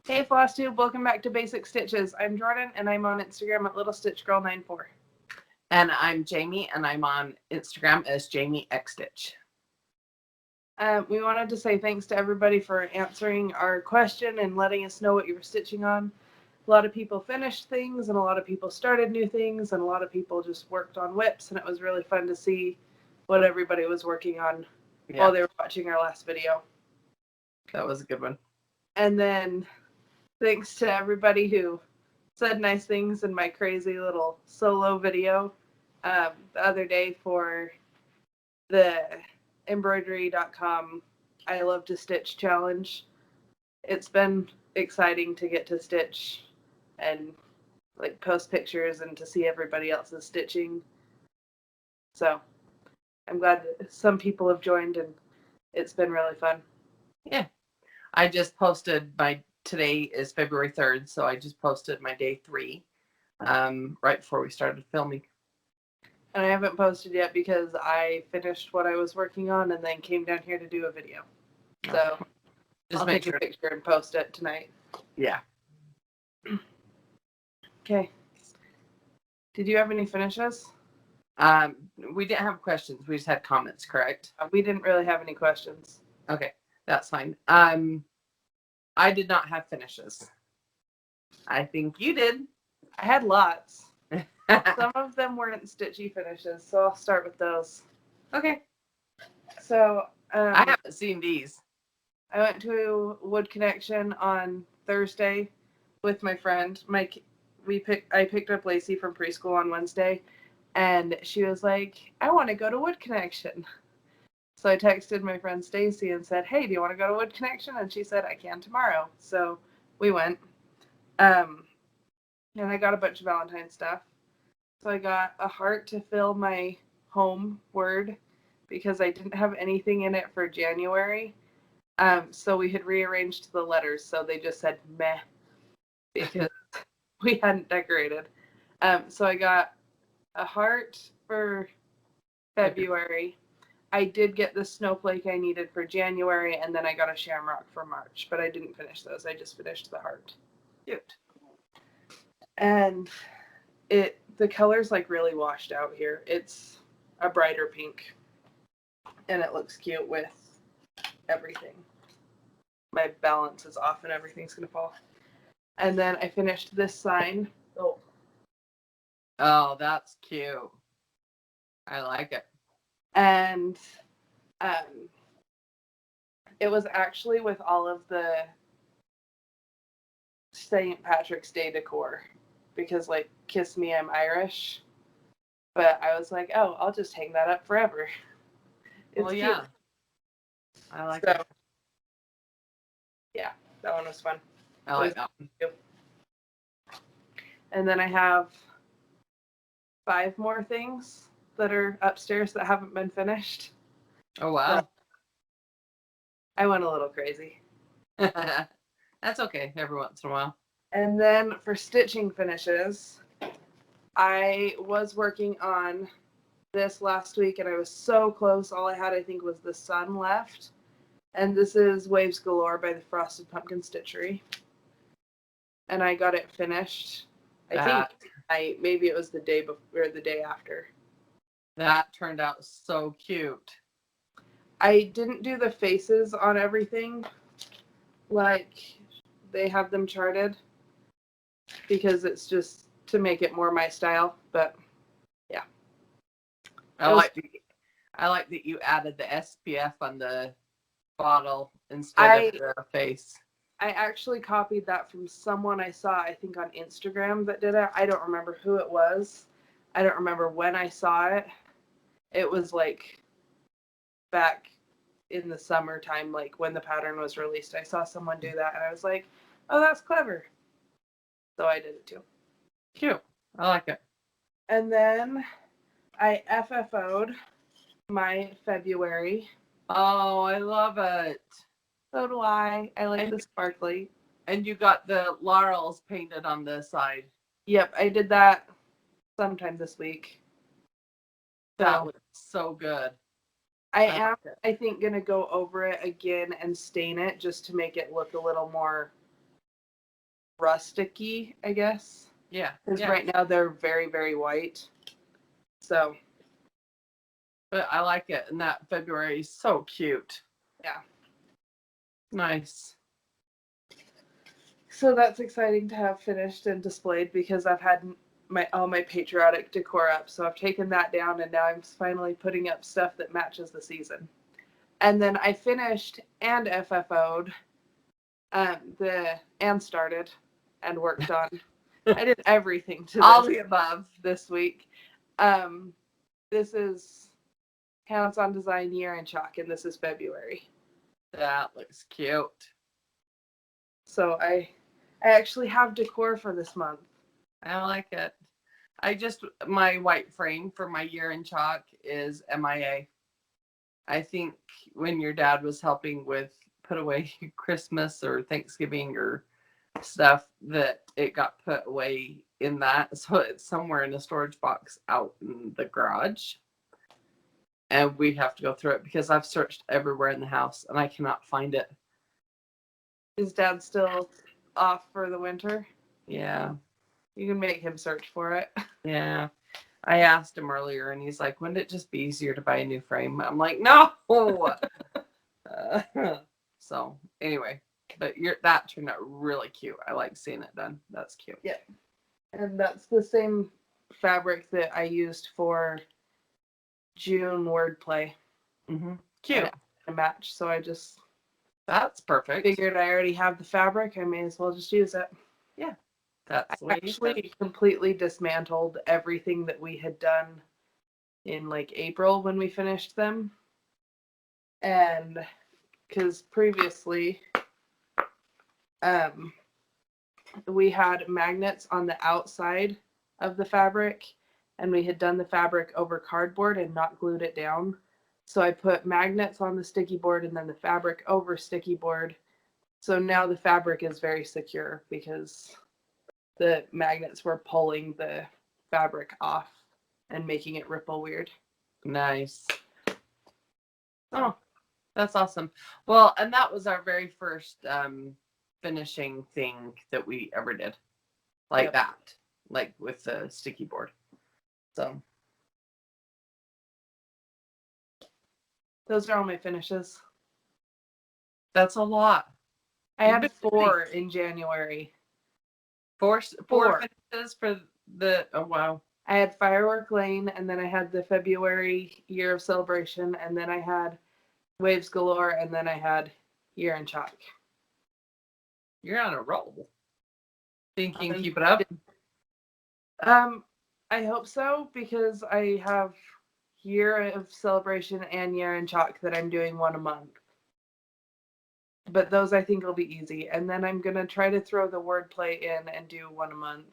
Hey Flosstube, welcome back to Basic Stitches. I'm Jorden and I'm on Instagram at LittleStitchGirl94. And I'm Jami, and I'm on Instagram as Jami X Stitch. We wanted to say thanks to everybody for answering our question and letting us know what you were stitching on. A lot of people finished things and a lot of people started new things and a lot of people just worked on whips, and it was really fun to see what everybody was working on while they were watching our last video. That was a good one. And then thanks to everybody who said nice things in my crazy little solo video the other day for the embroidery.com I Love to Stitch challenge. It's been exciting to get to stitch and like post pictures and to see everybody else's stitching. So I'm glad that some people have joined and it's been really fun. Yeah. I just posted today is February 3rd, so I just posted my day 3 right before we started filming. And I haven't posted yet because I finished what I was working on and then came down here to do a video. So just I'll take a picture and post it tonight. Yeah. Okay. Did you have any finishes? We didn't have questions. We just had comments, correct? We didn't really have any questions. Okay, that's fine. I did not have finishes. I think you did. I had lots. Some of them weren't stitchy finishes, so I'll start with those. Okay. So I haven't seen these. I went to Wood Connection on Thursday with my friend. I picked up Lacey from preschool on Wednesday, and she was like, "I want to go to Wood Connection." So I texted my friend Stacy and said, "Hey, do you want to go to Wood Connection?" And she said, "I can tomorrow." So we went. And I got a bunch of Valentine stuff. So I got a heart to fill my home word because I didn't have anything in it for January. So we had rearranged the letters so they just said meh because we hadn't decorated. So I got a heart for February. I did get the snowflake I needed for January, and then I got a shamrock for March, but I didn't finish those. I just finished the heart. Cute. And the color's like really washed out here. It's a brighter pink, and it looks cute with everything. My balance is off and everything's gonna fall. And then I finished this sign. Oh, that's cute. I like it. And it was actually with all of the St. Patrick's Day decor because, like, Kiss Me, I'm Irish. But I was like, oh, I'll just hang that up forever. Well, yeah. Cute. I like it. Yeah, that one was fun. I like that one. And then I have 5 more things that are upstairs that haven't been finished. Oh, wow. So I went a little crazy. That's okay, every once in a while. And then for stitching finishes, I was working on this last week and I was so close. All I had, I think, was the sun left. And this is Waves Galore by the Frosted Pumpkin Stitchery. And I got it finished. I think maybe it was the day before or the day after. That turned out so cute. I didn't do the faces on everything like they have them charted because it's just to make it more my style, but yeah. I like that you added the SPF on the bottle instead of the face. I actually copied that from someone I saw, I think on Instagram that did it. I don't remember who it was. I don't remember when I saw it. It was like back in the summertime, like when the pattern was released. I saw someone do that and I was like, oh, that's clever. So I did it too. Cute. I like it. And then I FFO'd my February. Oh, I love it. So do I. I like the sparkly. And you got the laurels painted on the side. Yep, I did that sometime this week. That was so good. I think, going to go over it again and stain it just to make it look a little more rusticy, I guess. Yeah. Because Yeah. right now they're very, very white. So, But I like it. And that February is so cute. yeah. Nice. So that's exciting to have finished and displayed because I've had all my patriotic decor up. So I've taken that down and now I'm finally putting up stuff that matches the season. And then I finished and FFO'd and started and worked on. I did everything to All this the above. this week. This is hands-on design year in chalk, and this is February. That looks cute. So I actually have decor for this month. I like it. My white frame for my year in chalk is MIA. I think when your dad was helping with put away Christmas or Thanksgiving or stuff, that it got put away in that. So it's somewhere in a storage box out in the garage. And we have to go through it because I've searched everywhere in the house and I cannot find it. Is Dad still off for the winter? Yeah. You can make him search for it. Yeah. I asked him earlier and he's like, wouldn't it just be easier to buy a new frame? I'm like, no. So anyway, but that turned out really cute. I like seeing it done. That's cute. Yeah. And that's the same fabric that I used for June wordplay. Mm-hmm. Cute. A match. So I just That's perfect. figured I already have the fabric. I may as well just use it. Yeah. That's the I way actually completely dismantled everything that we had done in like April when we finished them. And because previously we had magnets on the outside of the fabric and we had done the fabric over cardboard and not glued it down. So I put magnets on the sticky board and then the fabric over sticky board. So now the fabric is very secure because the magnets were pulling the fabric off and making it ripple weird. Nice. Oh, that's awesome. Well, and that was our very first finishing thing that we ever did. Like that. Like with the sticky board. So those are all my finishes. That's a lot. I had 4 in January. Four finishes for the, oh wow. I had Firework Lane, and then I had the February Year of Celebration, and then I had Waves Galore, and then I had Year in Chalk. You're on a roll. Think you can keep it up? I hope so, because I have Year of Celebration and Year in Chalk that I'm doing one a month. But those I think will be easy. And then I'm going to try to throw the wordplay in and do one a month.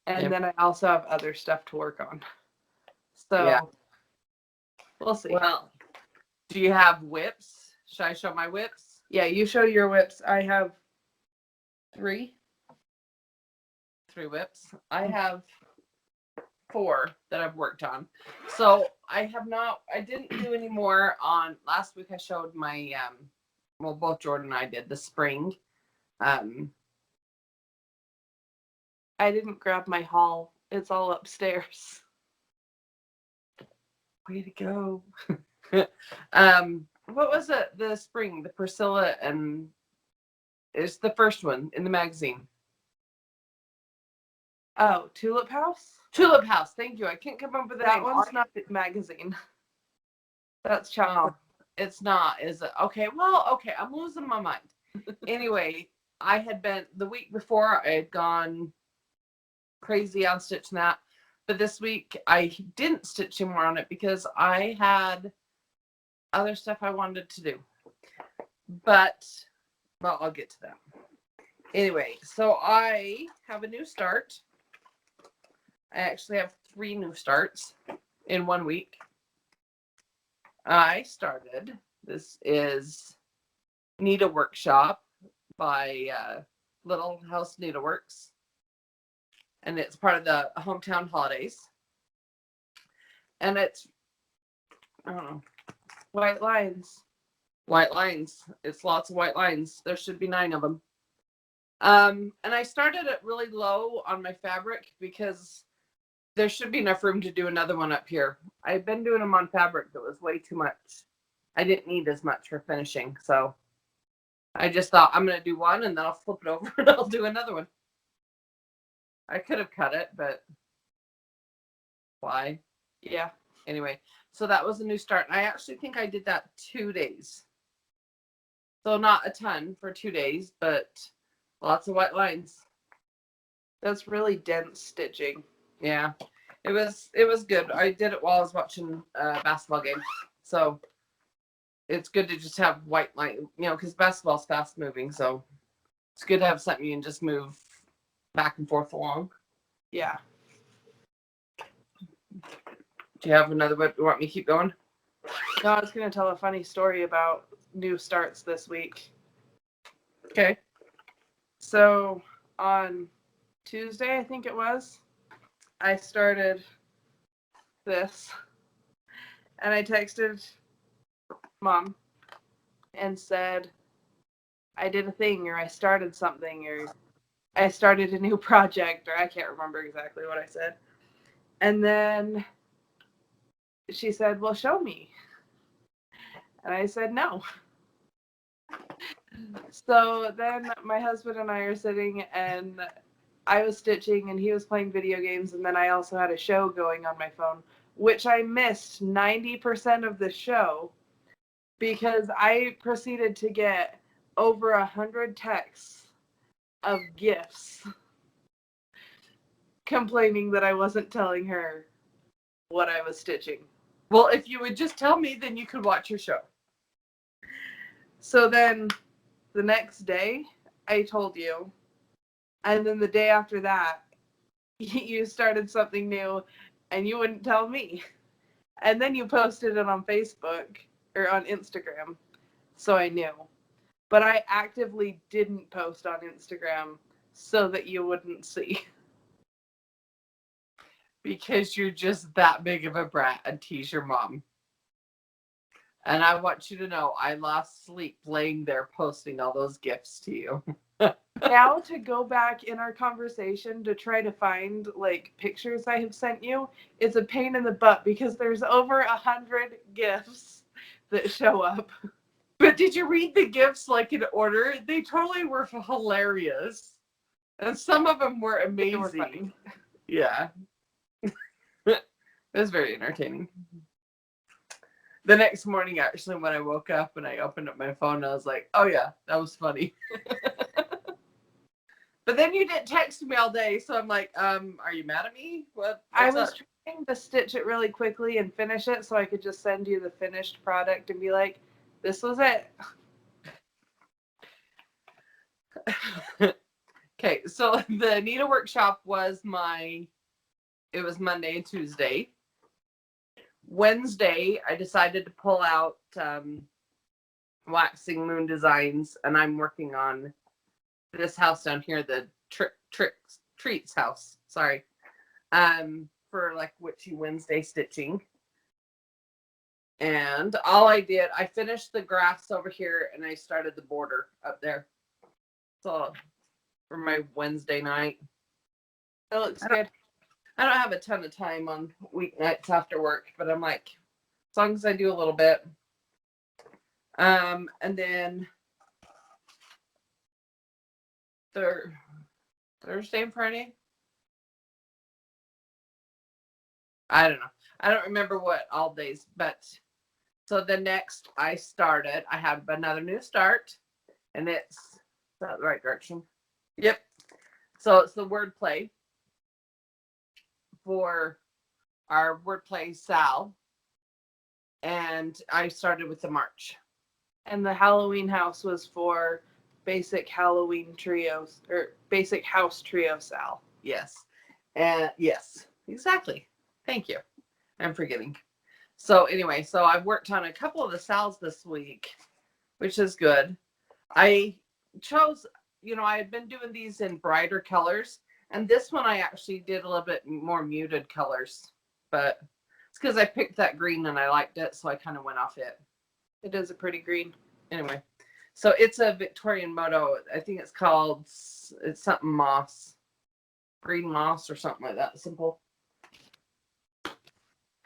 And then I also have other stuff to work on. So we'll see. Well, do you have whips? Should I show my whips? Yeah, you show your whips. I have 3. 3 whips. I have 4 that I've worked on. So I didn't do any more on, last week I showed my, well, both Jordan and I did the spring. I didn't grab my haul. It's all upstairs. Way to go. What was it? The spring, the Priscilla, and it's the first one in the magazine. Oh, Tulip House? Tulip House. Thank you. I can't come up with that one's not the magazine. That's chocolate. Oh, it's not, is it? Okay. Well, okay. I'm losing my mind. Anyway, I had been the week before. I had gone crazy on stitching that, but this week I didn't stitch anymore on it because I had other stuff I wanted to do. But well, I'll get to that. Anyway, so I have a new start. I actually have 3 new starts in 1 week. I started, this is Needle Workshop by Little House Needleworks. And it's part of the Hometown Holidays. And it's, I don't know. White lines. White lines. It's lots of white lines. There should be 9 of them. And I started it really low on my fabric because there should be enough room to do another one up here. I've been doing them on fabric that was way too much. I didn't need as much for finishing, so I just thought I'm going to do one and then I'll flip it over and I'll do another one. I could have cut it, but why? Yeah. Anyway, so that was a new start. And I actually think I did that 2 days. So not a ton for 2 days, but lots of white lines. That's really dense stitching. Yeah, it was good. I did it while I was watching a basketball game. So it's good to just have white line, because basketball's fast moving. So it's good to have something you can just move back and forth along. Yeah. Do you have another one? You want me to keep going? No, I was going to tell a funny story about new starts this week. Okay. So on Tuesday, I think it was, I started this and I texted Mom and said, I did a thing, or I started something, or I started a new project, or I can't remember exactly what I said. And then she said, well, show me. And I said, no. So then my husband and I are sitting and I was stitching and he was playing video games. And then I also had a show going on my phone, which I missed 90% of the show because I proceeded to get over 100 texts of gifts complaining that I wasn't telling her what I was stitching. Well, if you would just tell me, then you could watch your show. So then the next day, I told you. And then the day after that, you started something new and you wouldn't tell me. And then you posted it on Facebook or on Instagram. So I knew. But I actively didn't post on Instagram so that you wouldn't see. Because you're just that big of a brat and tease your mom. And I want you to know I lost sleep laying there posting all those gifts to you. Now to go back in our conversation to try to find like pictures I have sent you, it's a pain in the butt because there's over 100 gifts that show up. But did you read the gifts like in order? They totally were hilarious. And some of them were amazing. They were funny. Yeah. It was very entertaining. The next morning, actually, when I woke up and I opened up my phone, I was like, oh yeah, that was funny. But then you didn't text me all day, so I'm like, are you mad at me? I was trying to stitch it really quickly and finish it so I could just send you the finished product and be like, this was it. Okay, so the Anita workshop was it was Monday and Tuesday. Wednesday, I decided to pull out Waxing Moon Designs, and I'm working on this house down here, the Treats house, sorry, for like Witchy Wednesday stitching. And all I did, I finished the grass over here and I started the border up there. So for my Wednesday night. That looks good. I don't have a ton of time on weeknights after work, but I'm like, as long as I do a little bit. And then Thursday and Friday? I don't know. I don't remember what all days, but so the next I have another new start, and is that the right direction? Yep. So it's the wordplay for our wordplay Sal, and I started with the March. And the Halloween house was for basic Halloween trios or basic house trio Sal. Yes. And yes, exactly. Thank you. I'm forgetting. So anyway, so I've worked on a couple of the Sals this week, which is good. I chose, I had been doing these in brighter colors, and this one I actually did a little bit more muted colors, but it's because I picked that green and I liked it, so I kind of went off it. It is a pretty green. Anyway, So it's a Victorian moto. I think it's called, it's something moss, green moss or something like that. Simple.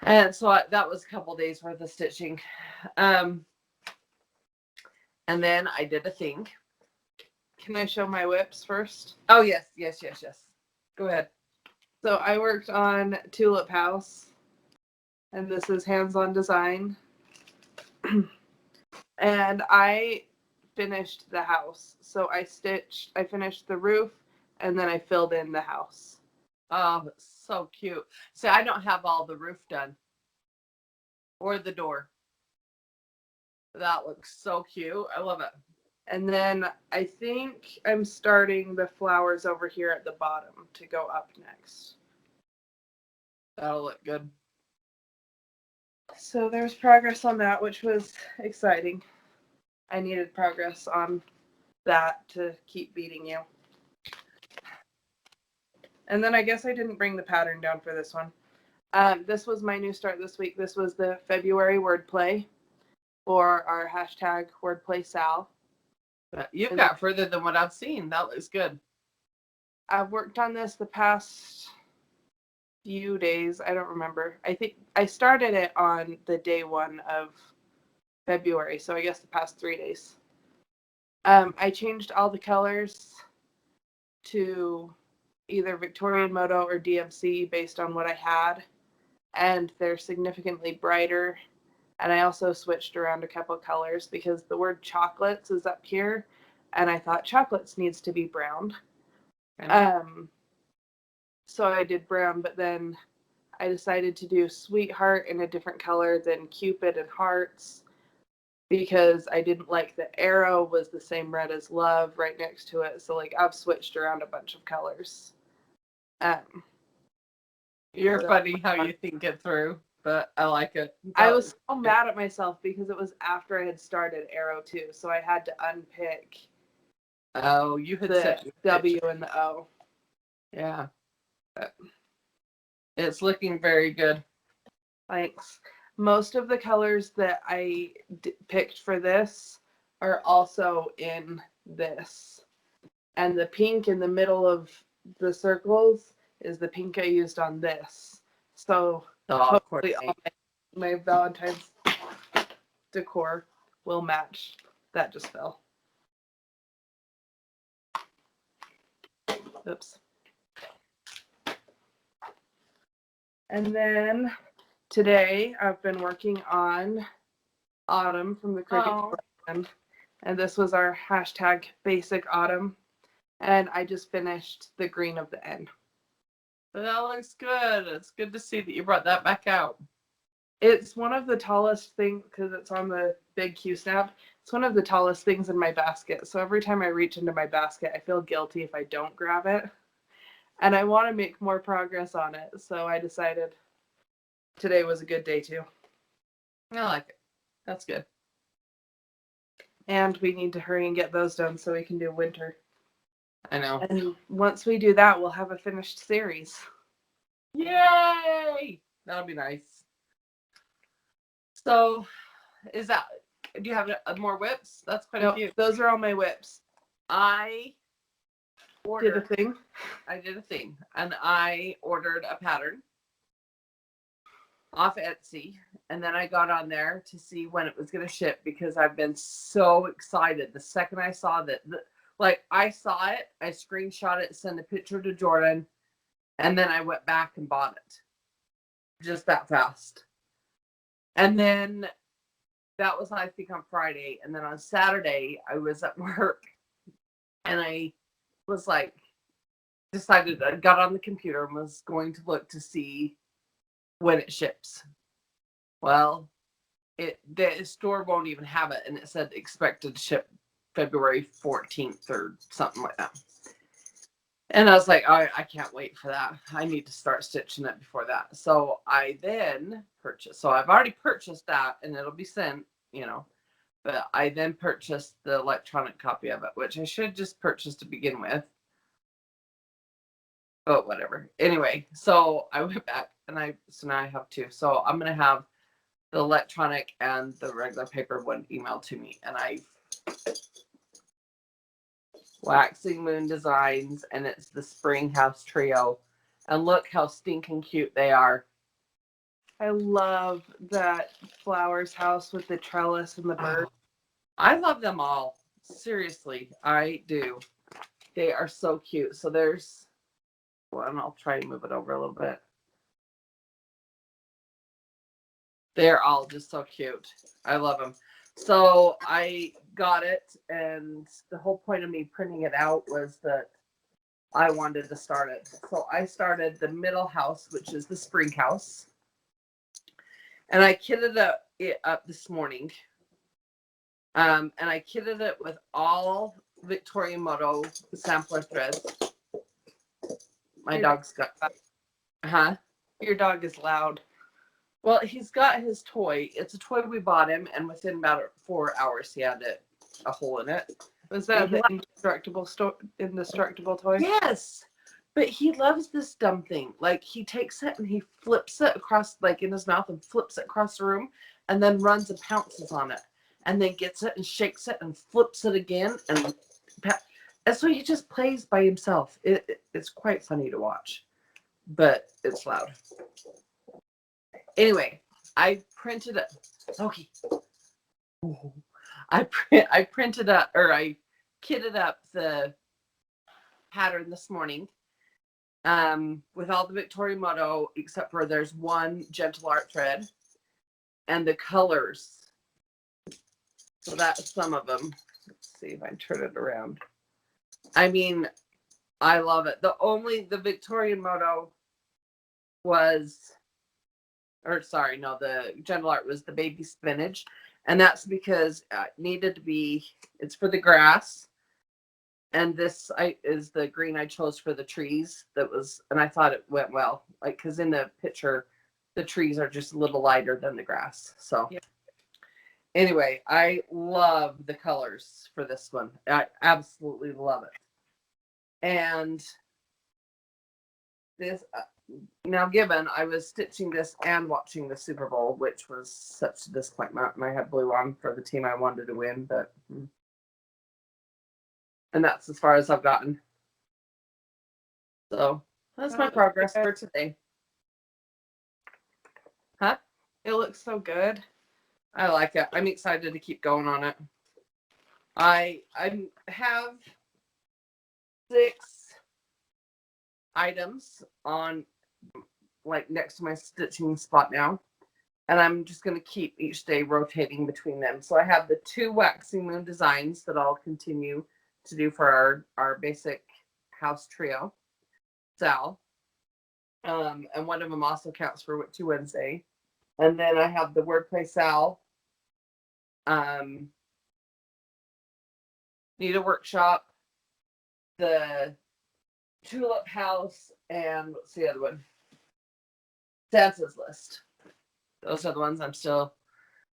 And so that was a couple days worth of stitching. And then I did a thing. Can I show my whips first? Oh, yes. Go ahead. So I worked on Tulip House, and this is hands-on design. And I finished the house. So I finished the roof, and then I filled in the house. Oh, so cute. See, I don't have all the roof done or the door. That looks so cute. I love it. And then I think I'm starting the flowers over here at the bottom to go up next. That'll look good. So there's progress on that, which was exciting. I needed progress on that to keep beating you. And then I guess I didn't bring the pattern down for this one. This was my new start this week. This was the February wordplay for our hashtag wordplay Sal. You've got further than what I've seen. That looks good. I've worked on this the past few days. I don't remember. I think I started it on the day 1 of February, so I guess the past 3 days. I changed all the colors to either Victorian Moto or DMC based on what I had, and they're significantly brighter. And I also switched around a couple colors because the word chocolates is up here, and I thought chocolates needs to be brown. So I did brown, but then I decided to do sweetheart in a different color than Cupid and hearts because I didn't like the arrow was the same red as love right next to it. So like I've switched around a bunch of colors. You're funny how you think it through, but I like it. I was so mad at myself because it was after I had started Arrow 2, so I had to unpick. Oh, you had the said W and the O. Yeah. It's looking very good. Thanks. Most of the colors that I picked for this are also in this. And the pink in the middle of the circles is the pink I used on this. So hopefully all my Valentine's decor will match. That just fell. Oops. And then today I've been working on Autumn from the Cricket Collection. And this was our hashtag basic autumn. And I just finished the green of the N. That looks good. It's good to see that you brought that back out. It's one of the tallest things because it's on the big Q snap. It's one of the tallest things in my basket. So every time I reach into my basket, I feel guilty if I don't grab it. And I want to make more progress on it. So I decided today was a good day too. I like it. That's good. And we need to hurry and get those done so we can do winter. I know. And once we do that, we'll have a finished series. Yay! That'll be nice. So, do you have more whips? That's quite a few. Those are all my whips. I did a thing. And I ordered a pattern off Etsy, and then I got on there to see when it was going to ship because I've been so excited. The second I saw that, I saw it, I screenshot it, sent a picture to Jorden, and then I went back and bought it. Just that fast. And then that was, I think, on Friday. And then on Saturday, I was at work, and I was decided I got on the computer and was going to look to see when it ships. Well, the store won't even have it, and it said expected to ship February 14th or something like that. And I was like, I can't wait for that. I need to start stitching it before that. So I then purchased. So I've already purchased that, and it'll be sent, But I then purchased the electronic copy of it, which I should just purchase to begin with. But whatever. Anyway, so I went back, and so now I have two. So I'm going to have the electronic and the regular paper one emailed to me. And I Waxing Moon Designs, and it's the Spring House Trio. And look how stinking cute they are. I love that flowers house with the trellis and the bird. I love them all. Seriously, I do. They are so cute. So there's one. I'll try to move it over a little bit. They're all just so cute. I love them. So I got it, and the whole point of me printing it out was that I wanted to start it. So I started the middle house, which is the spring house. And I kitted it up this morning. And I kitted it with all Victorian Moto sampler threads. My dog's got, Your dog is loud. Well, he's got his toy. It's a toy we bought him, and within about 4 hours, he had a hole in it. Was that the indestructible toy? Yes, but he loves this dumb thing. Like, he takes it and he flips it across, like in his mouth, and flips it across the room, and then runs and pounces on it, and then gets it and shakes it and flips it again, and so he just plays by himself. It's quite funny to watch, but it's loud. Anyway, I printed it. Okay. I printed up, or I kitted up the pattern this morning with all the Victorian Moto, except for there's one gentle art thread and the colors. So that's some of them. Let's see if I turn it around. I mean, I love it. The Victorian Moto was, or sorry, no, the gentle art was the baby spinach. And that's because it needed to be, it's for the grass. And this is the green I chose for the trees. And I thought it went well. Like, because in the picture, the trees are just a little lighter than the grass. So, yeah. Anyway, I love the colors for this one. I absolutely love it. And this, now given I was stitching this and watching the Super Bowl, which was such a disappointment, and I had blue on for the team I wanted to win, but and that's as far as I've gotten. So that's my progress for today. Huh? It looks so good. I like it. I'm excited to keep going on it. I have 6 items on, like, next to my stitching spot now, and I'm just going to keep each day rotating between them. So I have the 2 Waxing Moon designs that I'll continue to do for our basic house trio, Sal, and one of them also counts for Witchy Wednesday. And then I have the Wordplay Sal, Need a Workshop, the Tulip House, and what's the other one? Santa's List. Those are the ones I'm still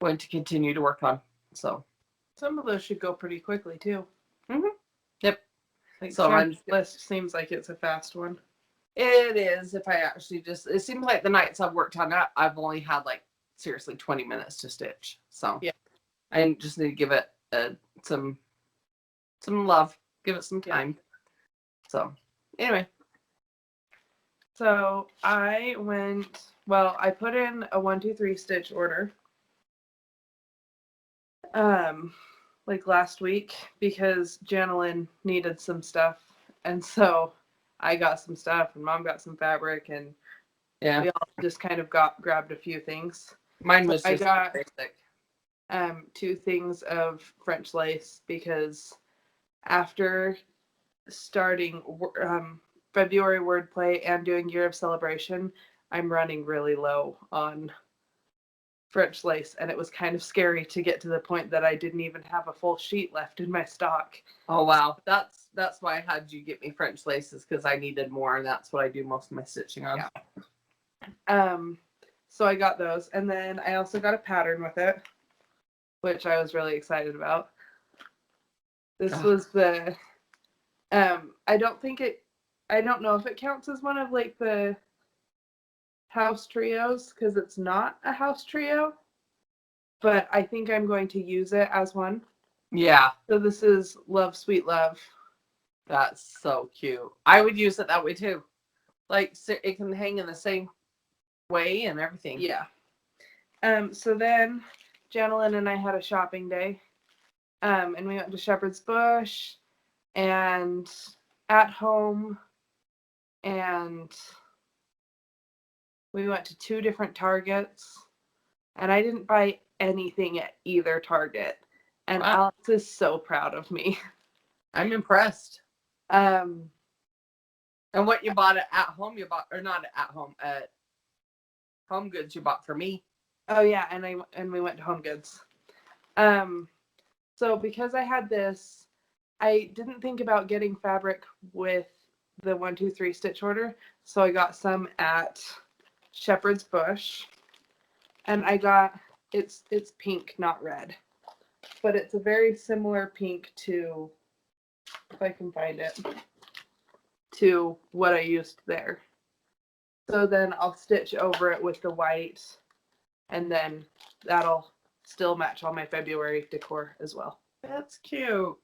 going to continue to work on. So some of those should go pretty quickly too. Yep. Like, so Santa's List seems like it's a fast one. It is. If I actually it seems like the nights I've worked on that, I've only had like seriously 20 minutes to stitch. So yeah, I just need to give it some love, give it some time. Yeah. So anyway, so I put in a 1, 2, 3 stitch order like last week because Janalyn needed some stuff, and so I got some stuff and Mom got some fabric, and we all just kind of grabbed a few things. Mine was I got basic. 2 things of French lace because after starting February wordplay and doing Year of Celebration, I'm running really low on French lace, and it was kind of scary to get to the point that I didn't even have a full sheet left in my stock. Oh wow, that's why I had you get me French laces, because I needed more, and that's what I do most of my stitching on. Yeah. So I got those, and then I also got a pattern with it, which I was really excited about. This was the I don't know if it counts as one of like the house trios because it's not a house trio, but I think I'm going to use it as one. Yeah, So this is Love Sweet Love. that's so cute. I would use it that way too. Like it can hang in the same way and everything. Yeah. So then Janalyn and I had a shopping day. And we went to Shepherd's Bush and At Home, and we went to 2 different Targets, and I didn't buy anything at either Target. And Wow. Alex is so proud of me. I'm impressed. Um, And what you bought at home, you bought, or not at home, at Home Goods, you bought for me. oh yeah, and we went to Home Goods. So because I had this, I didn't think about getting fabric with the 1, 2, 3 stitch order, so I got some at Shepherd's Bush, and I got it's pink, not red, but it's a very similar pink to, if I can find it, to what I used there. So then I'll stitch over it with the white, and then that'll still match all my February decor as well. That's cute.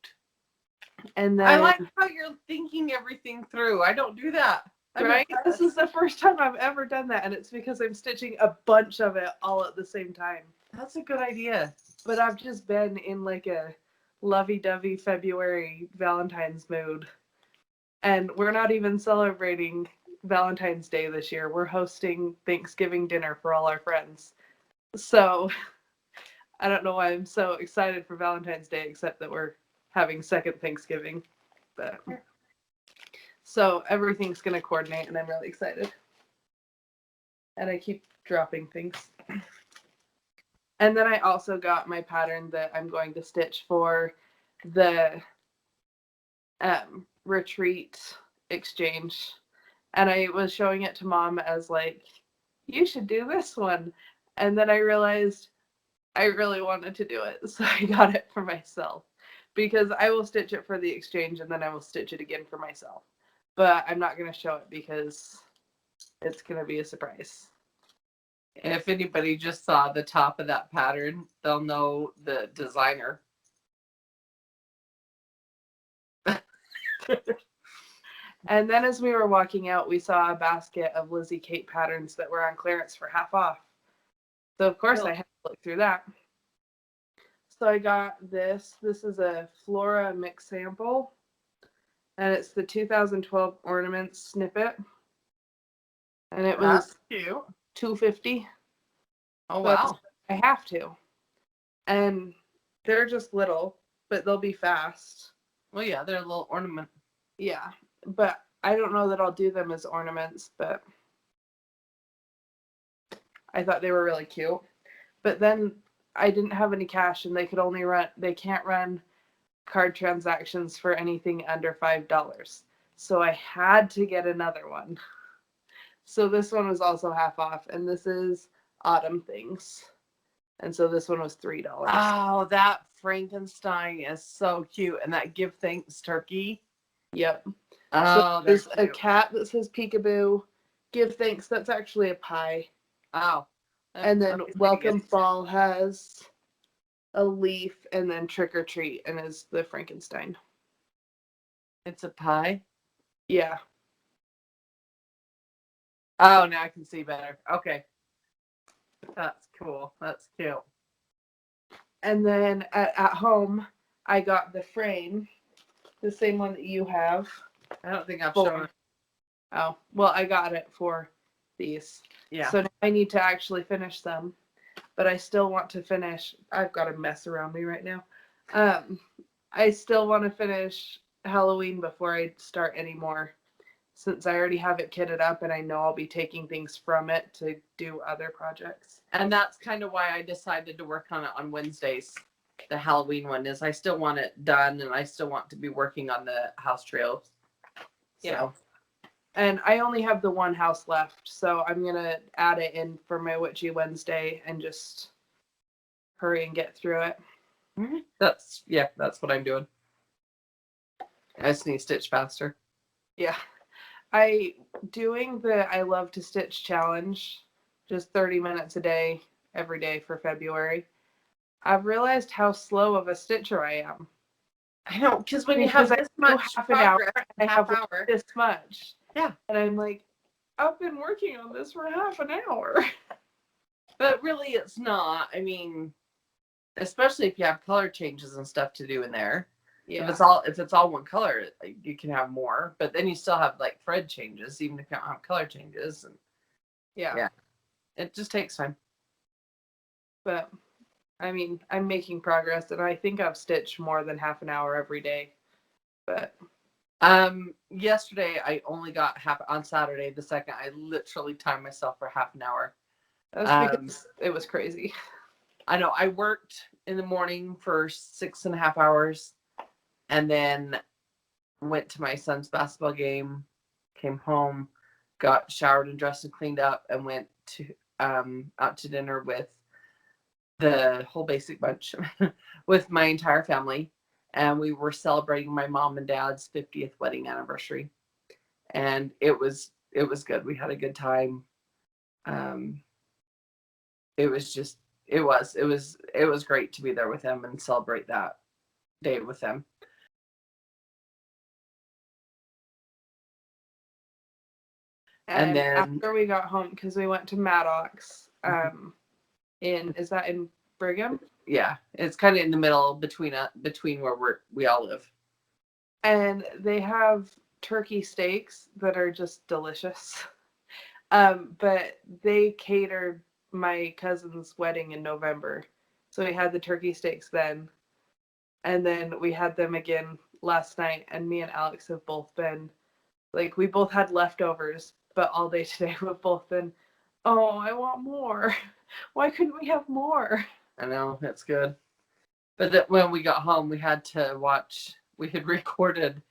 And then I like how you're thinking everything through. I don't do that. Right? This is the first time I've ever done that, and it's because I'm stitching a bunch of it all at the same time. That's a good idea. But I've just been in like a lovey-dovey February Valentine's mood. And we're not even celebrating Valentine's Day this year. We're hosting Thanksgiving dinner for all our friends. So I don't know why I'm so excited for Valentine's Day, except that we're having second Thanksgiving. But so everything's going to coordinate, and I'm really excited. And I keep dropping things. And then I also got my pattern that I'm going to stitch for the retreat exchange. And I was showing it to Mom as like, you should do this one. And then I realized I really wanted to do it. So I got it for myself. Because I will stitch it for the exchange, and then I will stitch it again for myself. But I'm not going to show it because it's going to be a surprise. If anybody just saw the top of that pattern, they'll know the designer. And then as we were walking out, we saw a basket of Lizzie Kate patterns that were on clearance for half off. So of course I had to look through that. So I got this. This is a Flora mix sample. And it's the 2012 ornaments snippet. And it was cute. $2.50. Oh, But wow. I have to. And they're just little, but they'll be fast. Well, yeah, they're a little ornament. Yeah. But I don't know that I'll do them as ornaments, but I thought they were really cute. But then I didn't have any cash, and they can't run card transactions for anything under $5. So I had to get another one. So this one was also half off, and this is Autumn Things. And so this one was $3. Oh, that Frankenstein is so cute. And that Give Thanks turkey. Yep. Oh, so there's a cute. cat that says peekaboo. Give Thanks, that's actually a pie. Oh. And then Welcome Fall has a leaf, and then Trick or Treat, and is the Frankenstein. It's a pie? Yeah. Oh, now I can see better. Okay. That's cool. That's cute. And then at home, I got the frame, the same one that you have. I don't think I've shown it. Oh, well, I got it for these. Yeah. So now I need to actually finish them, but I still want to finish. I've got a mess around me right now. I still want to finish Halloween before I start any more, since I already have it kitted up, and I know I'll be taking things from it to do other projects. And that's kind of why I decided to work on it on Wednesdays. The Halloween one is I still want it done, and I still want to be working on the house trails. Yeah. And I only have the one house left, so I'm going to add it in for my Witchy Wednesday and just hurry and get through it. That's what I'm doing. I just need to stitch faster. Yeah. I Love to Stitch challenge, just 30 minutes a day, every day for February. I've realized how slow of a stitcher I am. I know, because when you have this much half an hour, progress, I half have hour. this much. Yeah. And I'm like, I've been working on this for half an hour. But really, it's not. I mean, especially if you have color changes and stuff to do in there. Yeah. If it's all one color, you can have more. But then you still have like thread changes, even if you don't have color changes. And yeah. It just takes time. But I mean, I'm making progress, and I think I've stitched more than half an hour every day. But yesterday I only got half on Saturday. The second I literally timed myself for half an hour. that's because it was crazy. I know I worked in the morning for 6.5 hours, and then went to my son's basketball game, came home, got showered and dressed and cleaned up, and went to out to dinner with the whole basic bunch with my entire family. And we were celebrating my mom and dad's 50th wedding anniversary. And it was good. We had a good time. It was great to be there with them and celebrate that day with them. And then after we got home, because we went to Maddox, is that in Brigham? Yeah, it's kind of in the middle between where we all live. And they have turkey steaks that are just delicious. But they catered my cousin's wedding in November, so we had the turkey steaks then, and then we had them again last night. And me and Alex have both been like, we both had leftovers, but all day today we've both been, oh, I want more. Why couldn't we have more? I know, it's good. But when we got home, we had recorded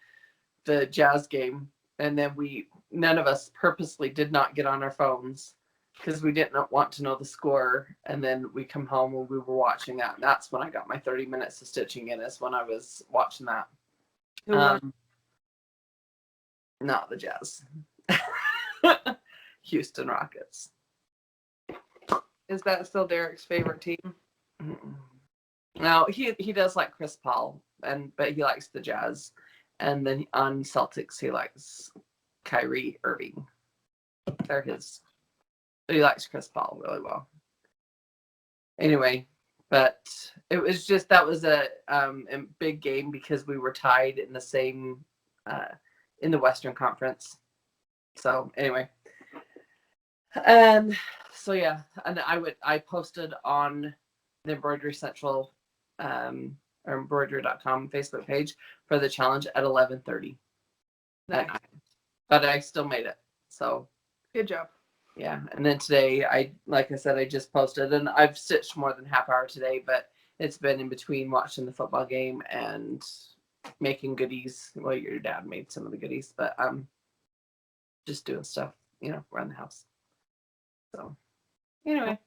the Jazz game, and then none of us purposely did not get on our phones because we didn't want to know the score. And then we come home and we were watching that. And that's when I got my 30 minutes of stitching in, is when I was watching that. Not the Jazz. Houston Rockets. Is that still Derek's favorite team? No, he does like Chris Paul, but he likes the Jazz. And then on Celtics, he likes Kyrie Irving. They're his. But he likes Chris Paul really well. Anyway, but it was just, that was a big game because we were tied in the same in the Western Conference. So anyway, and so yeah, and I posted on the Embroidery Central or embroidery.com Facebook page for the challenge at 11:30. Nice. But I still made it. So good job. Yeah, and then today, like I said, I just posted, and I've stitched more than half hour today, but it's been in between watching the football game and making goodies. Well, your dad made some of the goodies, but just doing stuff, around the house. So anyway,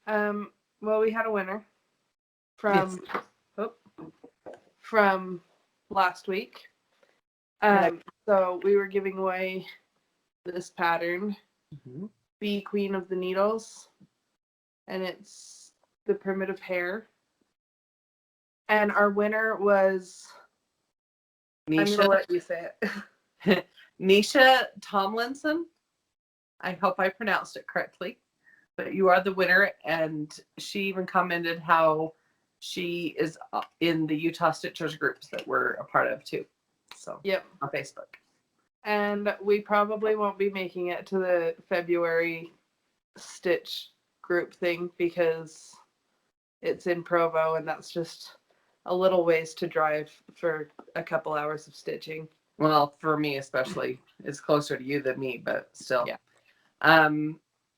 well, we had a winner from last week. So we were giving away this pattern, Be Queen of the Needles, and it's the primitive hair. And our winner was Nisha. I'm gonna let you say it. Nisha Tomlinson. I hope I pronounced it correctly, but you are the winner. And she even commented how she is in the Utah Stitchers groups that we're a part of too. So on Facebook. And we probably won't be making it to the February stitch group thing because it's in Provo, and that's just a little ways to drive for a couple hours of stitching. Well, for me especially, it's closer to you than me, but still. Yeah.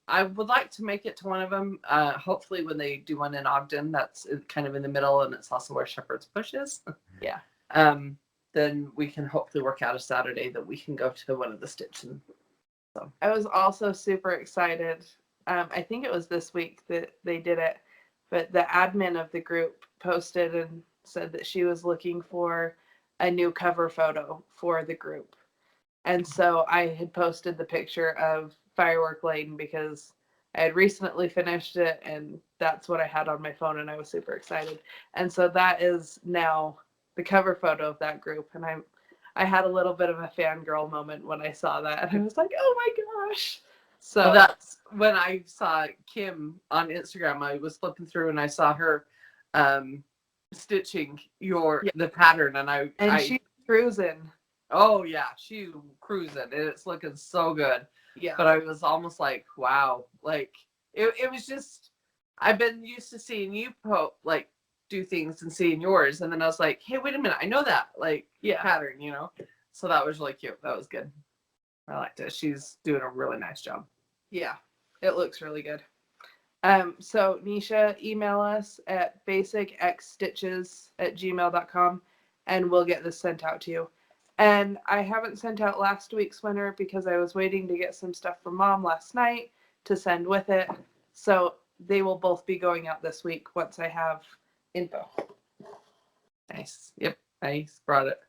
I would like to make it to one of them. Hopefully when they do one in Ogden, that's kind of in the middle, and it's also where Shepherd's Bush is. Yeah. Then we can hopefully work out a Saturday that we can go to one of the stitching. So I was also super excited. I think it was this week that they did it, but the admin of the group posted and said that she was looking for a new cover photo for the group. And so I had posted the picture of Firework Lane because I had recently finished it, and that's what I had on my phone, and I was super excited. And so that is now the cover photo of that group, and I had a little bit of a fangirl moment when I saw that, and I was like, oh my gosh. So well, that's when I saw Kim on Instagram. I was flipping through and I saw her stitching yeah. the pattern, and I she's cruising. oh yeah, she's cruising, and it's looking so good. Yeah. But I was almost like, wow, like it was just, I've been used to seeing you like do things and seeing yours, and then I was like, hey, wait a minute, I know that like pattern, you know. So that was really cute. That was good. I liked it. She's doing a really nice job. Yeah, it looks really good. So Nisha, email us at basicxstitches@gmail.com and we'll get this sent out to you. And I haven't sent out last week's winner because I was waiting to get some stuff from Mom last night to send with it. So they will both be going out this week once I have info. Nice. Yep. I brought it.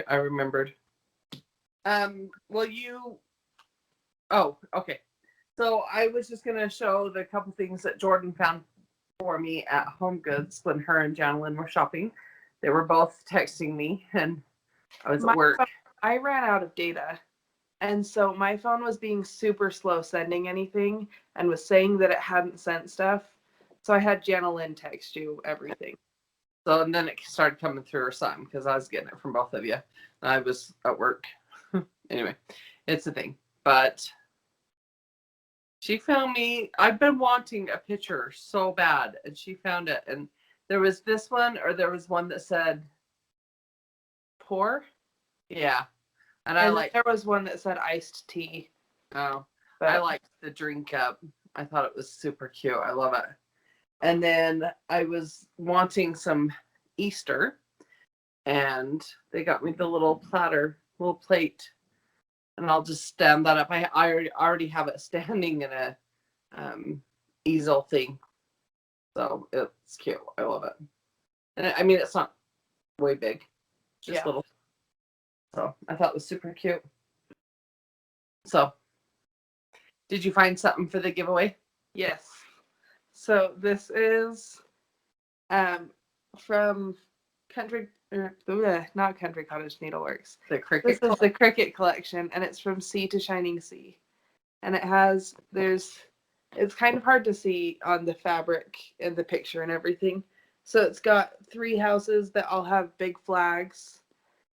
I remembered. Well, oh, okay. So I was just going to show the couple things that Jorden found for me at Home Goods when her and Janalyn were shopping. They were both texting me, and I was at work. I ran out of data. And so my phone was being super slow sending anything and was saying that it hadn't sent stuff. So I had Janalyn text you everything. So, and then it started coming through or something because I was getting it from both of you. I was at work. Anyway, it's a thing. But she found me. I've been wanting a picture so bad, and she found it. And there was this one, or there was one that said pour. Yeah. And there was one that said iced tea. Oh, but I liked the drink cup. I thought it was super cute. I love it. And then I was wanting some Easter, and they got me the little plate, and I'll just stand that up. I already have it standing in a easel thing, so it's cute. I love it. And I mean, it's not way big, just little. So I thought it was super cute. So, did you find something for the giveaway? Yes. So this is from not Country Cottage Needleworks. The Cricket. This is the Cricket collection, and it's from Sea to Shining Sea. And it has, it's kind of hard to see on the fabric and the picture and everything. So it's got 3 houses that all have big flags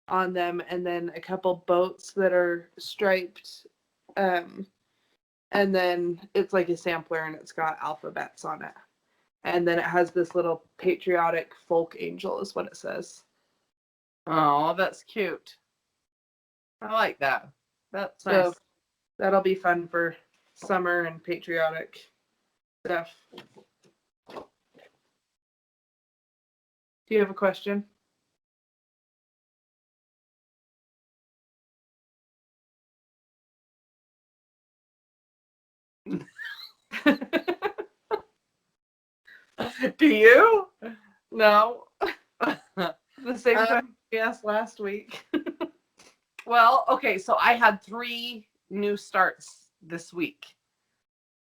on them, and then a couple boats that are striped. And then it's like a sampler, and it's got alphabets on it. And then it has this little patriotic folk angel is what it says. Oh, that's cute. I like that. That's nice. So that'll be fun for summer and patriotic stuff. Do you have a question? Do you? No. The same question we asked last week. Well, okay, so I had 3 new starts this week.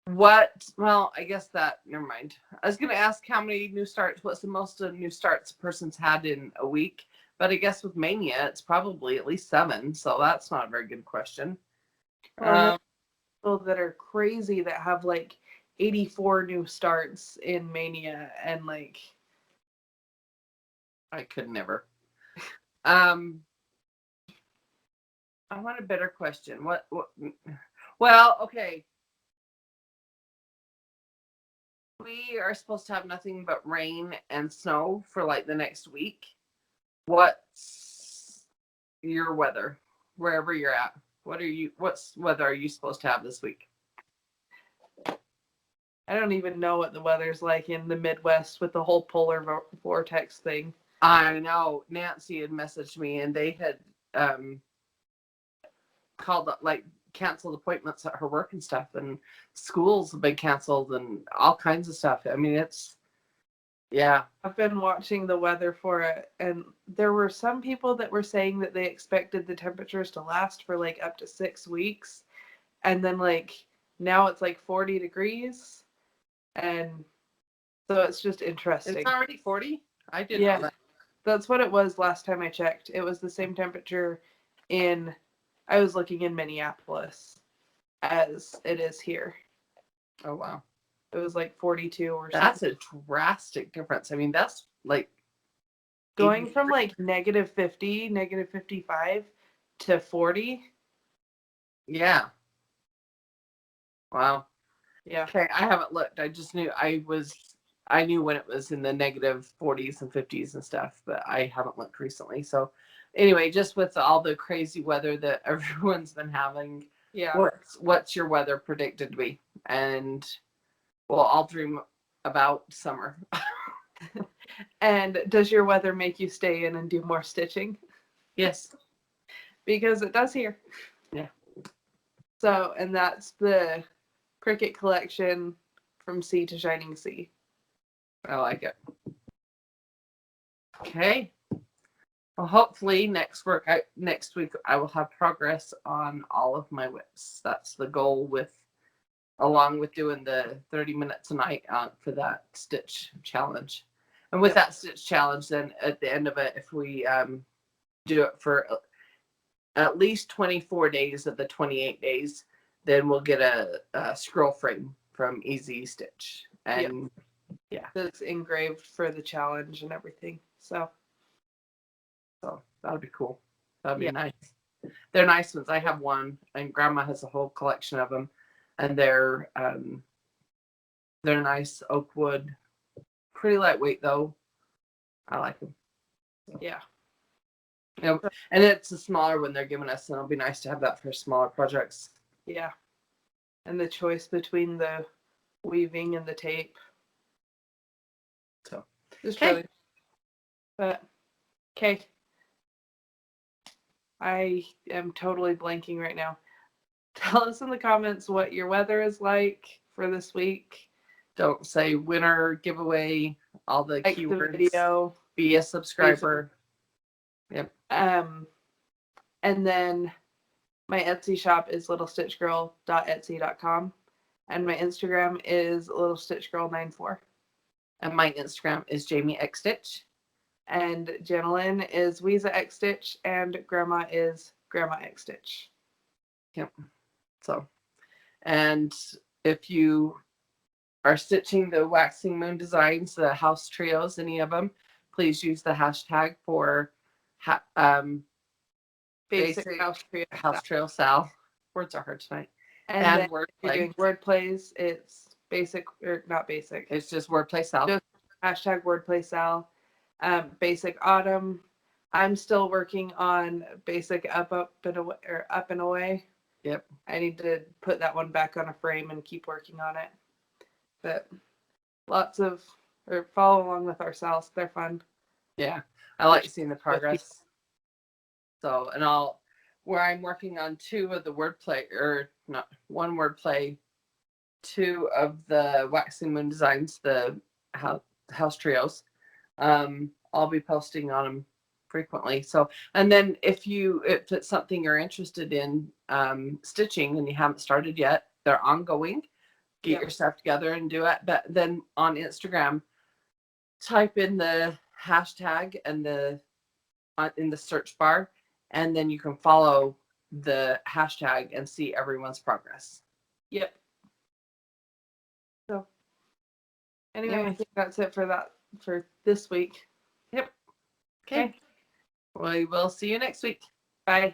Well, I guess never mind. I was going to ask how many new starts, what's the most new starts a person's had in a week? But I guess with Mania, it's probably at least 7, so that's not a very good question. People that are crazy that have like 84 new starts in Mania, and like I could never. I want a better question. What well, okay. We are supposed to have nothing but rain and snow for like the next week. What's your weather wherever you're at? What's weather are you supposed to have this week? I don't even know what the weather's like in the Midwest with the whole polar vortex thing. I know. Nancy had messaged me, and they had called up, like, canceled appointments at her work and stuff, and schools have been canceled and all kinds of stuff. I mean, I've been watching the weather for it, and there were some people that were saying that they expected the temperatures to last for like up to 6 weeks, and then like now it's like 40 degrees. And so it's just interesting. It's already 40? I didn't know that. That's what it was last time I checked. It was the same temperature I was looking in Minneapolis as it is here. Oh, wow. It was like 42 or something. That's a drastic difference. I mean, that's like Going from like negative 50, negative 55 to 40. Yeah. Wow. Yeah. Okay, I haven't looked. I just knew I knew when it was in the negative 40s and 50s and stuff, but I haven't looked recently. So anyway, just with all the crazy weather that everyone's been having, Yeah. what's your weather predicted to be? And we'll all dream about summer. And does your weather make you stay in and do more stitching? Yes. Because it does here. Yeah. So, and that's the Cricut collection from Sea to Shining Sea. I like it. Okay. Well, hopefully next week I will have progress on all of my whips. That's the goal, along with doing the 30 minutes a night for that stitch challenge. And with that stitch challenge, then at the end of it, if we do it for at least 24 days of the 28 days, then we'll get a scroll frame from Easy Stitch. And yeah, that's engraved for the challenge and everything. So that'll be cool. That'll be nice. They're nice ones. I have one, and Grandma has a whole collection of them, and they're nice oak wood, pretty lightweight though. I like them. Yeah. Yep. And it's a smaller one they're giving us, and it'll be nice to have that for smaller projects. Yeah. And the choice between the weaving and the tape. So just really. But okay. I am totally blanking right now. Tell us in the comments what your weather is like for this week. Don't say winner giveaway, all the like keywords. The video. Be a subscriber. Yep. And then my Etsy shop is littlestitchgirl.etsy.com. And my Instagram is littlestitchgirl94. And my Instagram is Jami X Stitch. And Janalyn is Weeza X Stitch. And Grandma is Grandma X Stitch. Yep. So, and if you are stitching the Waxing Moon designs, the house trios, any of them, please use the hashtag for basic house trio Sal. Words are hard tonight. And wordplay. If you're doing wordplays, it's basic or not basic. It's just wordplay Sal. Just hashtag wordplay Sal. Basic autumn. I'm still working on basic up and away. Yep. I need to put that one back on a frame and keep working on it. But follow along with our Sals. They're fun. Yeah. I like seeing the progress. So, and where I'm working on two of the wordplay, or not one wordplay, two of the Waxing Moon designs, the house trios. I'll be posting on them frequently. So, and then if it's something you're interested in stitching and you haven't started yet, they're ongoing. Get your stuff together and do it. But then on Instagram, type in the hashtag and in the search bar, and then you can follow the hashtag and see everyone's progress. Yep. So anyway, I think that's it for this week. Yep. Okay. We will see you next week. Bye.